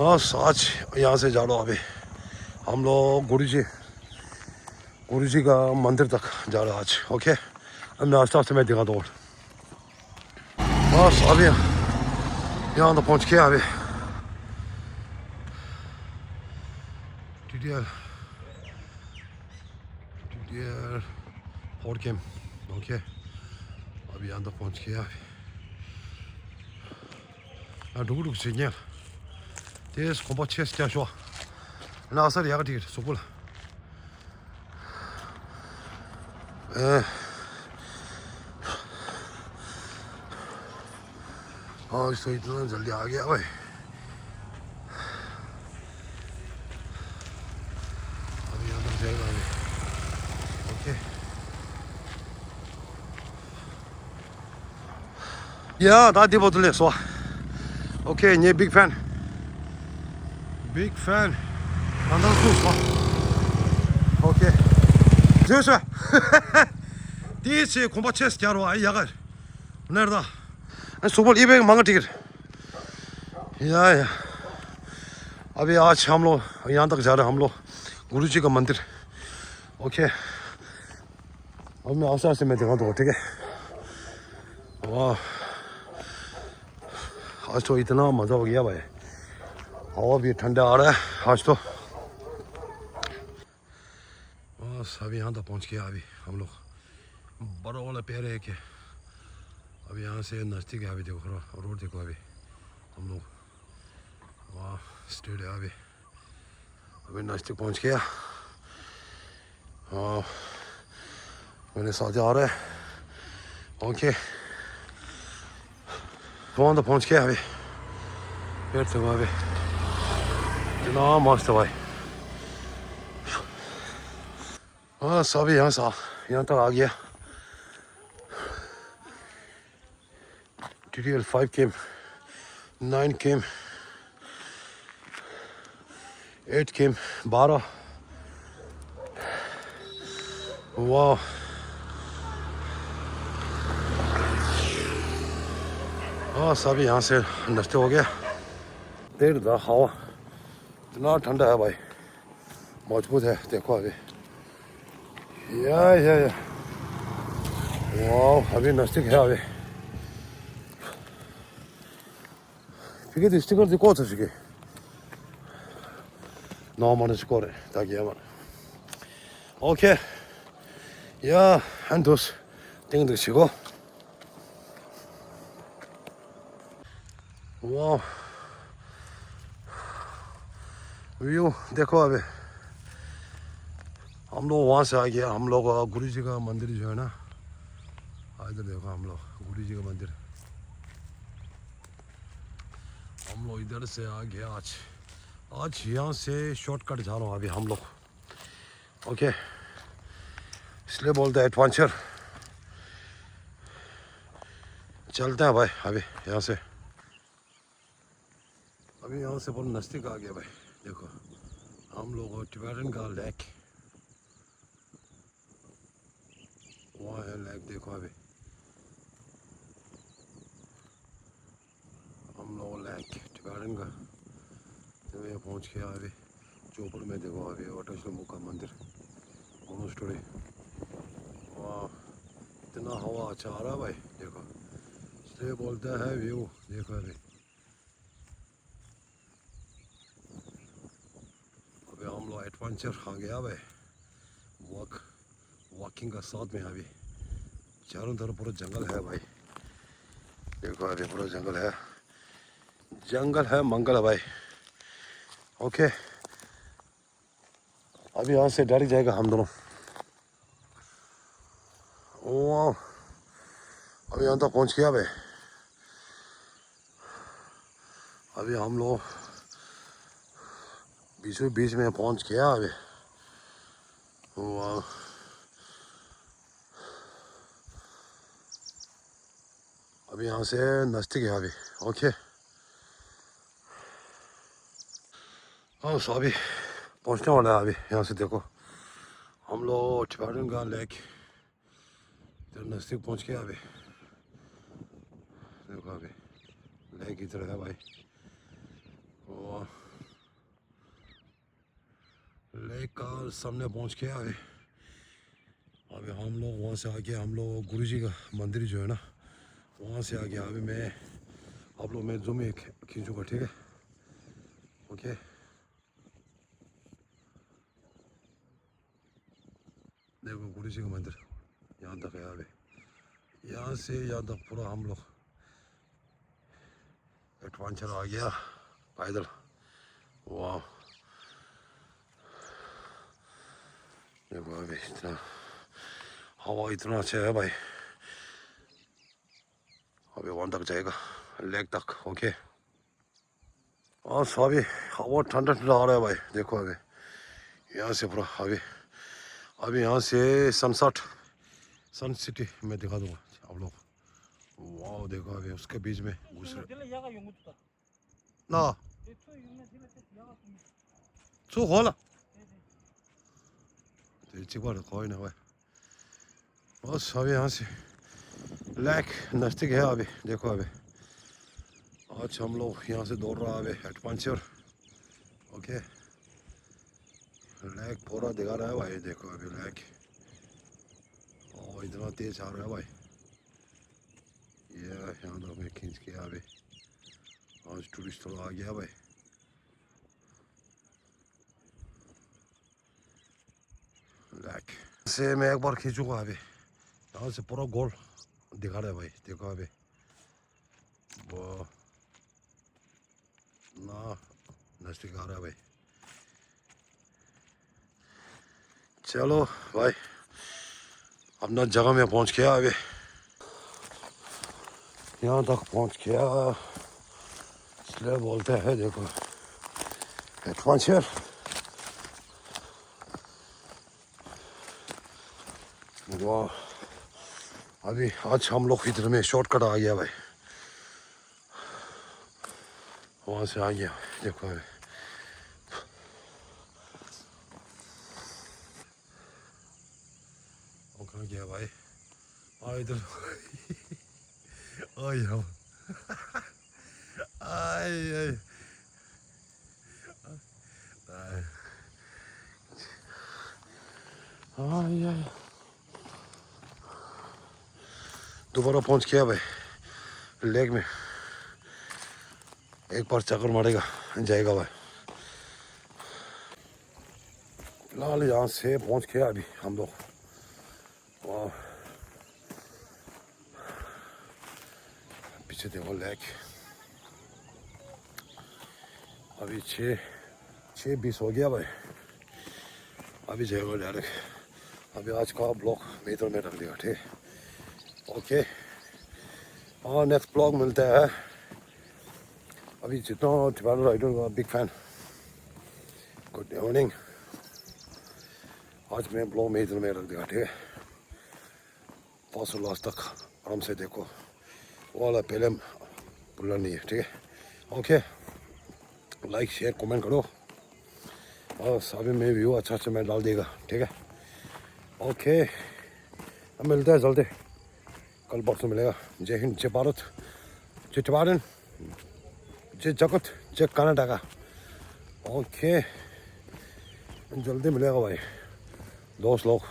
बस आज यहाँ से जा रहा हूँ अभी हम लोग गुरु जी का मंदिर तक जा रहा आज। ओके, अब मैं आस्ते आस्ते मैं दिखाता हूँ। बस अभी यहाँ तो पहुँच गया अभी। TTL fort camp. ओके, अभी यहाँ तो पहुँच गया अभी। 누구누구 지냐? 대스 공부 체스 자쇼. 나서 야가 뒤에 속을. 에. इसको इतना जल्दी आ गया भाई। अभी अंदर जाएगा अभी। ओके। या दादी बोतल सो। ओके, ये बिग फैन। अंदर घुस। ओके। जैसे 第一次 공부 체스 자로 아 야가. 내려다. सुबह 200 मांगा टिकट। या अभी आज हम लोग यहाँ तक जा रहे हैं हम लोग गुरु जी का मंदिर। ओके, अब मैं आस्ते आस्ते मैं दिखा दूँगा, ठीक है। वाह, आज तो इतना मज़ा हो गया भाई। हवा भी ठंडा आ रहा है आज तो। बस अभी यहाँ तक पहुँच गया अभी हम लोग। बड़ा वाला पेड़ है कि अभी यहाँ से नज़दीक है। अभी देखो रोड देखो अभी हम लोग। वाह, स्ट्रेट है अभी नज़दीक पहुँच गया। हाँ, मेरे साथ आ रहा है। ओके, वहाँ तो पहुँच गया अभी। पेड़ देखो अभी इतना मस्त है भाई। हाँ, सभी यहाँ तक आ गया। TTL 5 came, 9 came, 8 came, 12। वाह, हाँ सभी यहाँ से नष्ट हो गया। देर था हवा इतना ठंडा है भाई, मजबूत है। देखो अभी या वाह, अभी नज़दीक है अभी। फिर स्टिकर दिखो तो सिके नौ मन स्कोर ताकि हम ओके या 한도스 땡 드시고 वाह, व्यू देखो अभी हम लोग वहाँ से आ गया। हम लोग गुरु जी का मंदिर जो है ना, इधर देखो हम लोग गुरु जी का मंदिर। हम लोग इधर से आ गया आज यहाँ से शॉर्टकट जा रहा हूँ अभी हम लोग। ओके, इसलिए बोलते हैं एडवेंचर। चलते हैं भाई अभी यहाँ से। अभी यहाँ से बहुत नज़दीक आ गया भाई। देखो हम लोग टिबेटन का लेक, वहाँ है लेक। देखो अभी हम लोग लेक टिबेटन का तो ये पहुँच गया अभी। चौपर में देखो अभी वटश्रमु का मंदिर, मोनेस्ट्री। वाह, इतना हवा अच्छा आ रहा है भाई। देखो इसलिए बोलता है व्यू देखो अभी हम लोग एडवेंचर आ गया भाई। वॉकिंग का साथ में अभी चारों तरफ पूरा जंगल है भाई। देखो अभी पूरा जंगल है मंगल है भाई। ओके, अभी यहाँ से डायरेक्ट जाएगा हम दोनों। वाह, अभी यहाँ तक पहुँच गया भाई। अभी हम लोग बीच में पहुँच गया अभी। वाह, अभी यहाँ से नज़दीक है अभी। ओके, हाँ सो अभी पहुँचने वाला है अभी। यहाँ से देखो हम लोग टिबेटन का लेक इधर नज़दीक पहुँच गया अभी। देखो अभी लेक इधर है भाई। वाह, लेक का सामने पहुंच के अभी अभी हम लोग वहाँ से आके हम लोग गुरुजी का मंदिर जो है ना वहाँ से आके अभी मैं आप लोग मैं जूम में खींचूँगा, ठीक है? ओके, देखो गुरुजी का मंदिर यहाँ तक है। अभी यहाँ से यहाँ तक पूरा हम लोग एडवेंचर आ गया पैदल। वाह, देखो अभी इतना हवा इतना अच्छा है भाई। अभी वहाँ तक जाएगा लेक तक। ओके, और अभी हवा ठंडा ठंडा आ रहा है भाई। देखो अभी यहाँ से पूरा अभी यहाँ से सनसेट सन सिटी मैं दिखा दूँगा आप लोग। वाह, देखो अभी उसके बीच में घुस रहे ना 쭉 होला चिकवाड़ कोई ना भाई। बस अभी यहाँ से लेक नज़दीक है। अभी देखो अभी आज हम लोग यहाँ से दौड़ रहा है अभी एडवेंचर। ओके, लेक पूरा दिखा रहा है भाई। देखो अभी लेक और इतना तेज आ रहा है भाई। ये यहाँ तक मैं खींच के अभी आज टूरिस्ट थोड़ा आ गया भाई। लेक से मैं एक बार खींचूंगा अभी। यहाँ से पूरा गोल दिखा रहा है भाई। देखो अभी वो ना नज़दीक आ रहा है भाई। चलो भाई अपना जगह में पहुंच गया अभी। यहाँ तक पहुंच गया इसलिए बोलते हैं देखो एडवेंचर। वाह, अभी आज हम लोग इधर में शॉर्टकट आ गया भाई। वहाँ से आ गया देखो अभी। वो कहाँ गया भाई? इधर आई हम आई आई आई आई दोबारा पहुंच गया भाई लेक में। एक बार चक्कर मारेगा जाएगा भाई। फिलहाल यहाँ से पहुंच गया अभी हम लोग। वाह, पीछे देखो लेक। अभी 6:20 हो गया भाई। अभी जाएगा डायरेक्ट। अभी आज का ब्लॉग मैं इधर में रख दिया, ठीक है? ओके, और नेक्स्ट ब्लॉग मिलता है। अभी जितना टिबेटन राइडर का बिग फैन। Good morning. आज मैं ब्लॉग में इधर में रख दिया, ठीक है? फर्स्ट और लास्ट तक आराम से देखो। वो वाला पहले भूलना नहीं है, ठीक है? ओके, लाइक शेयर कमेंट करो। बस अभी मैं व्यू अच्छा अच्छा मैं डाल देगा, ठीक है? ओके, अब मिलते हैं जल्दी। कल परसों मिलेगा। जय हिंद, जय भारत, जय टिबेटन, जय जगत, जय कनाडा। ओके, जल्दी मिलेगा भाई दोस्त लोग।